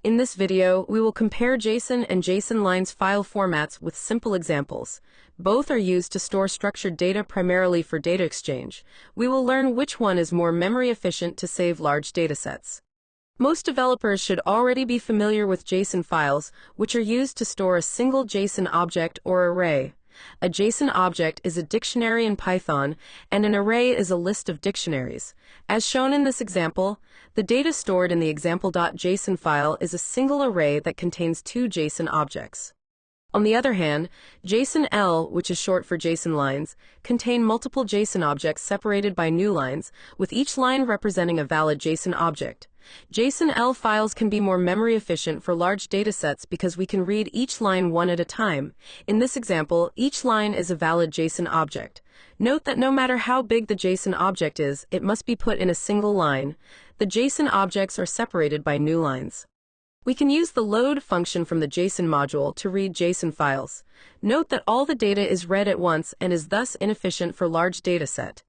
In this video, we will compare JSON and JSON lines file formats with simple examples. Both are used to store structured data primarily for data exchange. We will learn which one is more memory efficient to save large datasets. Most developers should already be familiar with JSON files, which are used to store a single JSON object or array. A JSON object is a dictionary in Python, and an array is a list of dictionaries. As shown in this example, the data stored in the example.json file is a single array that contains two JSON objects. On the other hand, JSONL, which is short for JSON lines, contain multiple JSON objects separated by new lines, with each line representing a valid JSON object. JSONL files can be more memory efficient for large datasets because we can read each line one at a time. In this example, each line is a valid JSON object. Note that no matter how big the JSON object is, it must be put in a single line. The JSON objects are separated by new lines. We can use the load function from the JSON module to read JSON files. Note that all the data is read at once and is thus inefficient for large dataset.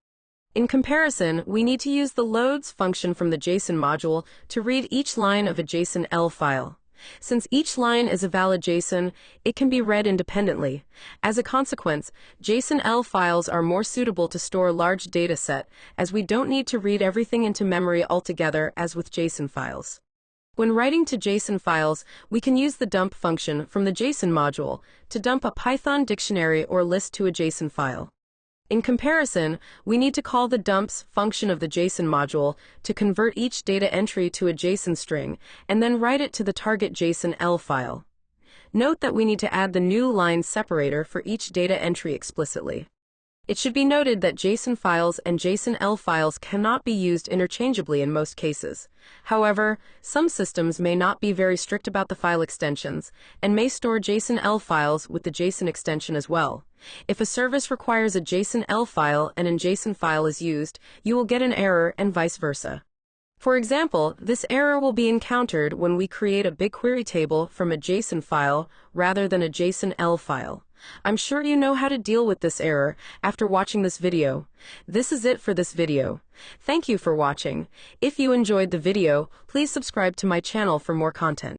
In comparison, we need to use the loads function from the JSON module to read each line of a JSONL file. Since each line is a valid JSON, it can be read independently. As a consequence, JSONL files are more suitable to store a large dataset, as we don't need to read everything into memory altogether as with JSON files. When writing to JSON files, we can use the dump function from the JSON module to dump a Python dictionary or list to a JSON file. In comparison, we need to call the dumps function of the JSON module to convert each data entry to a JSON string and then write it to the target JSONL file. Note that we need to add the new line separator for each data entry explicitly. It should be noted that JSON files and JSONL files cannot be used interchangeably in most cases. However, some systems may not be very strict about the file extensions and may store JSONL files with the JSON extension as well. If a service requires a JSONL file and a JSON file is used, you will get an error and vice versa. For example, this error will be encountered when we create a BigQuery table from a JSON file rather than a JSONL file. I'm sure you know how to deal with this error after watching this video. This is it for this video. Thank you for watching. If you enjoyed the video, please subscribe to my channel for more content.